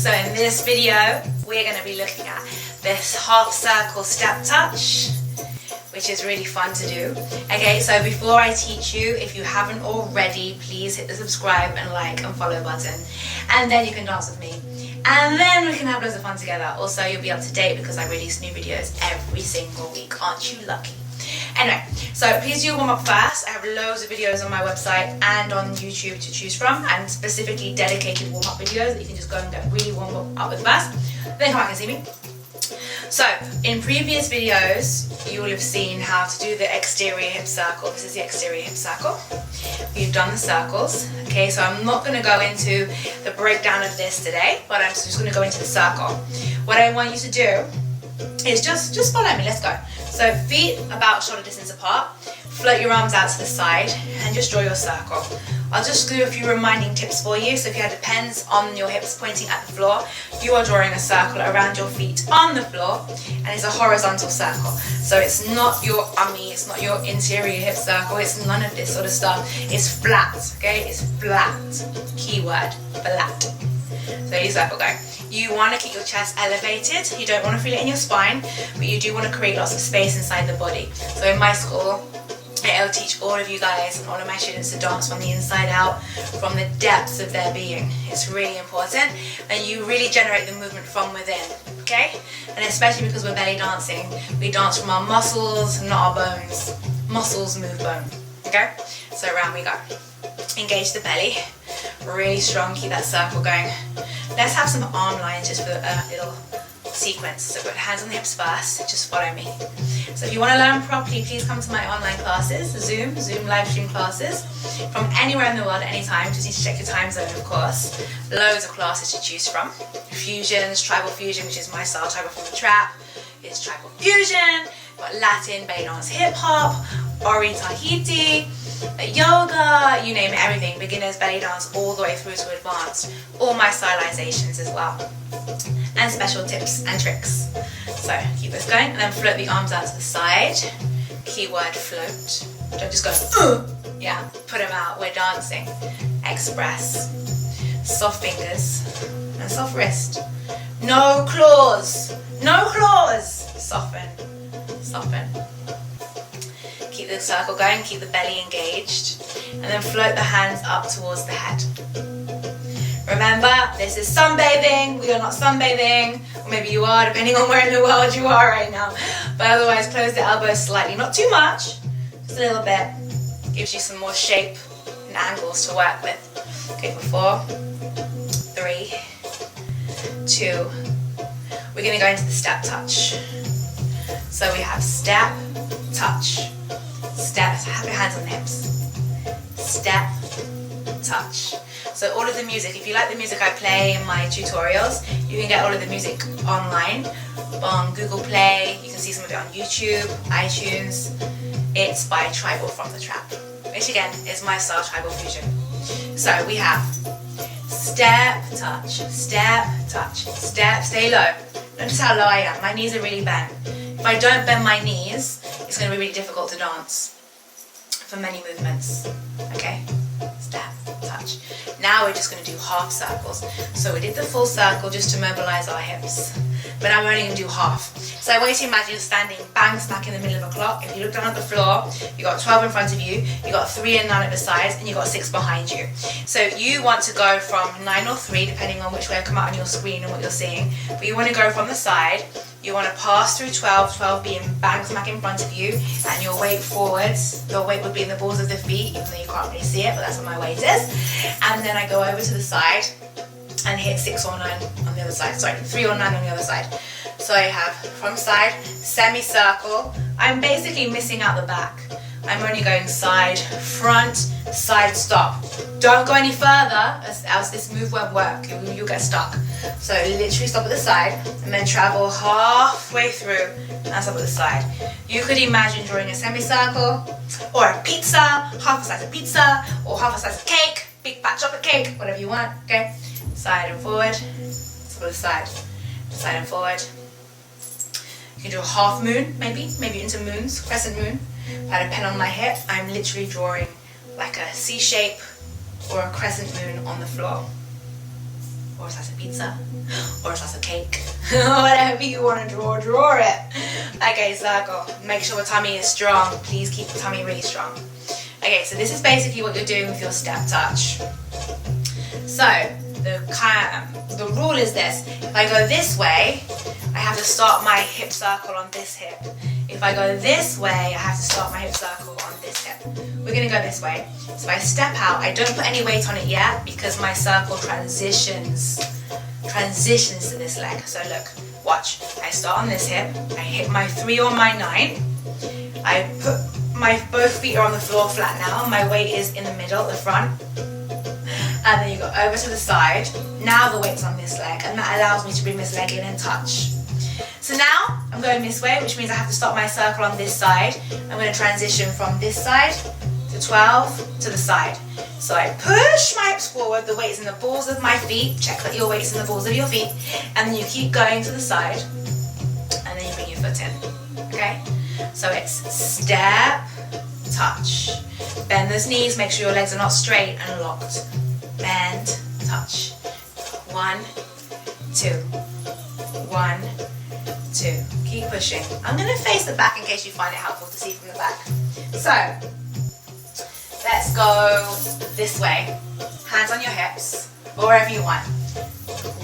So in this video, we're going to be looking at this half circle step touch, which is really fun to do. Okay, so before I teach you, if you haven't already, please hit the subscribe and like and follow button, and then you can dance with me. And then we can have loads of fun together. Also, you'll be up to date because I release new videos every single week. Aren't you lucky? Anyway, so please do warm up first. I have loads of videos on my website and on YouTube to choose from, and specifically dedicated warm up videos that you can just go and get really warmed up with first. Then come back and see me. So, in previous videos, you will have seen how to do the exterior hip circle. This is the exterior hip circle. We've done the circles. Okay, so I'm not going to go into the breakdown of this today, but I'm just going to go into the circle. What I want you to do is just follow me. Let's go. So feet about shoulder distance apart, float your arms out to the side and just draw your circle. I'll just do a few reminding tips for you. So if you have the pens on your hips pointing at the floor, you are drawing a circle around your feet on the floor, and it's a horizontal circle. So it's not your ummy, it's not your interior hip circle, it's none of this sort of stuff. It's flat, okay? It's flat. Keyword, flat. So your circle going. You want to keep your chest elevated. You don't want to feel it in your spine, but you do want to create lots of space inside the body. So in my school, I'll teach all of you guys and all of my students to dance from the inside out, from the depths of their being. It's really important, and you really generate the movement from within, okay? And especially because we're belly dancing, we dance from our muscles, not our bones. Muscles move bone, okay? So around we go. Engage the belly, really strong, keep that circle going. Let's have some arm lines just for a little sequence. So put hands on the hips first, just follow me. So if you want to learn properly, please come to my online classes, Zoom live stream classes, from anywhere in the world at any time. Just need to check your time zone, of course. Loads of classes to choose from. Fusions, tribal fusion, which is my style, tribal from the trap, is tribal fusion. Got Latin, belly dance, hip hop, Ori Tahiti, yoga, you name it, everything. Beginners, belly dance, all the way through to advanced. All my stylizations as well. And special tips and tricks. So keep this going, and then float the arms out to the side. Keyword float. Don't just go, yeah, put them out, we're dancing. Express. Soft fingers and soft wrist. No claws, no claws. Soften, soften. Keep the circle going, keep the belly engaged, and then float the hands up towards the head. Remember, this is sunbathing. We are not sunbathing, or maybe you are, depending on where in the world you are right now. But otherwise, close the elbows slightly, not too much, just a little bit. Gives you some more shape and angles to work with. Okay, for 4, 3, 2. We're going to go into the step touch. So we have step, touch, step. Have your hands on the hips. Step, touch. So all of the music, if you like the music I play in my tutorials, you can get all of the music online on Google Play. You can see some of it on YouTube, iTunes. It's by Tribal from the Trap, which again is my style, tribal fusion. So we have step, touch, step, touch, step, stay low. Notice how low I am. My knees are really bent. If I don't bend my knees, it's going to be really difficult to dance for many movements. Okay? Step, touch. Now we're just going to do half circles. So we did the full circle just to mobilize our hips, but now we're only going to do half. So I want you to imagine you're standing bang smack in the middle of a clock. If you look down at the floor, you got 12 in front of you, you got 3 and 9 at the sides, and you got 6 behind you. So you want to go from 9 or 3, depending on which way I come out on your screen and what you're seeing, but you want to go from the side. You want to pass through 12, 12 being bang smack in front of you, and your weight forwards. Your weight would be in the balls of the feet, even though you can't really see it, but that's what my weight is. And then I go over to the side and hit 6 or 9 on the other side. Sorry, 3 or 9 on the other side. So I have from side, semicircle. I'm basically missing out the back. I'm only going side, front, side, stop. Don't go any further, else this move won't work. You'll get stuck. So literally stop at the side and then travel halfway through and stop at the side. You could imagine drawing a semicircle or a pizza, half a slice of pizza or half a slice of cake, big fat chocolate cake, whatever you want, okay? Side and forward, stop at the side, side and forward. You can do a half moon, maybe into moons, crescent moon. If I had a pen on my hip, I'm literally drawing like a C shape or a crescent moon on the floor. Or or a slice of pizza, or a slice of cake, whatever you want to draw it. Okay, circle. Make sure the tummy is strong. Please keep the tummy really strong. Okay, so this is basically what you're doing with your step touch. So the rule is this: if I go this way, I have to start my hip circle on this hip. If I go this way, I have to start my hip circle on this hip. We're gonna go this way. So if I step out, I don't put any weight on it yet because my circle transitions to this leg. So look, watch. I start on this hip, I hit my 3 or my 9. I put both feet are on the floor flat now. My weight is in the middle, the front. And then you go over to the side. Now the weight's on this leg, and that allows me to bring this leg in and touch. So now I'm going this way, which means I have to start my circle on this side. I'm going to transition from this side to 12 to the side. So I push my hips forward, the weight's in the balls of my feet. Check that your weight's in the balls of your feet. And then you keep going to the side, and then you bring your foot in. Okay? So it's step, touch. Bend those knees, make sure your legs are not straight and locked. Bend, touch. 1, 2. 1, 2. Keep pushing. I'm going to face the back in case you find it helpful to see from the back. So, let's go this way. Hands on your hips, or wherever you want.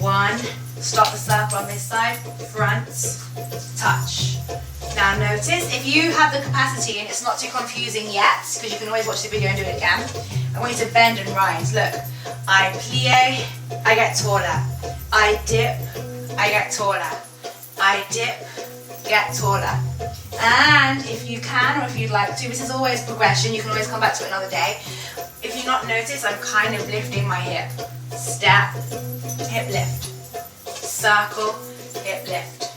1, stop the circle on this side, front, touch. Now notice, if you have the capacity and it's not too confusing yet, because you can always watch the video and do it again, I want you to bend and rise. Look, I plie, I get taller. I dip, I get taller. I dip, get taller. And if you can, or if you'd like to, this is always progression, you can always come back to it another day. If you not notice, I'm kind of lifting my hip. Step, hip lift. Circle, hip lift.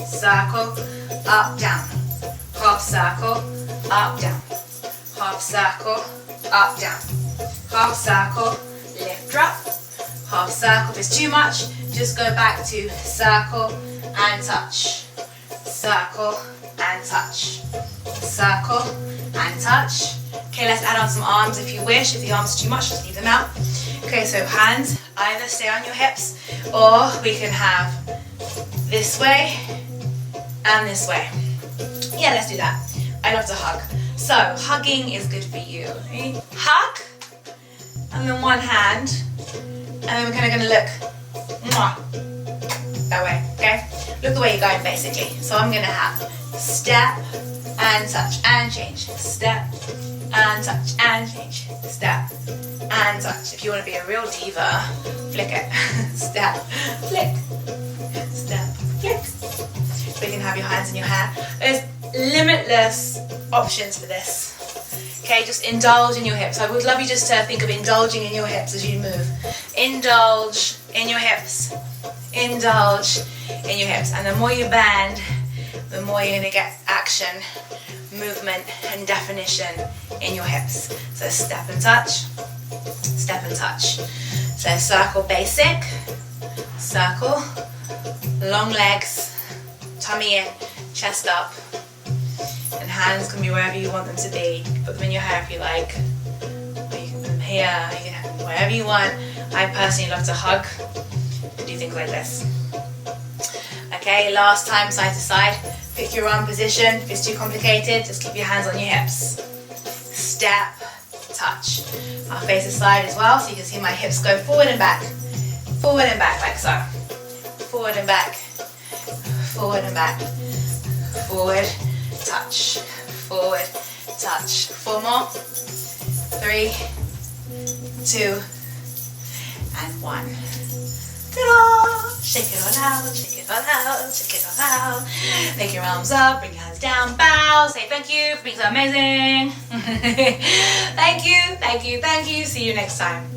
Circle, up, down. Half circle, up, down. Half circle, up, down. Half circle, lift, drop. Half circle. If it's too much, just go back to circle and touch. Circle and touch. Circle and touch. Okay, let's add on some arms if you wish. If the arms are too much, just leave them out. Okay, so hands either stay on your hips, or we can have this way and this way. Yeah, let's do that. I love to hug. So, hugging is good for you. Right? Hug, and then one hand, and then we're kind of going to look that way, okay? Look the way you're going, basically. So I'm going to have step and touch and change. Step and touch and change. Step and touch. If you want to be a real diva, flick it. Step, flick. Step, flick. So you can have your hands in your hair. There's limitless options for this. Okay, just indulge in your hips. I would love you just to think of indulging in your hips as you move. Indulge in your hips. Indulge in your hips. And the more you bend, the more you're going to get action, movement, and definition in your hips. So step and touch, step and touch. So circle basic, circle, long legs, tummy in, chest up. And hands can be wherever you want them to be. You can put them in your hair if you like. Or you can put them here, you can have them wherever you want. I personally love to hug and do things like this. Okay, last time side to side. Pick your arm position. If it's too complicated, just keep your hands on your hips. Step, touch. I'll face the side as well so you can see my hips go forward and back. Forward and back like so. Forward and back. Forward and back. Forward, touch. Forward, touch. 4 more. 3, 2, and 1. Ta-da! Shake it all out, shake it all out, shake it all out. Make your arms up, bring your hands down, bow. Say thank you for being so amazing. Thank you, thank you, thank you. See you next time.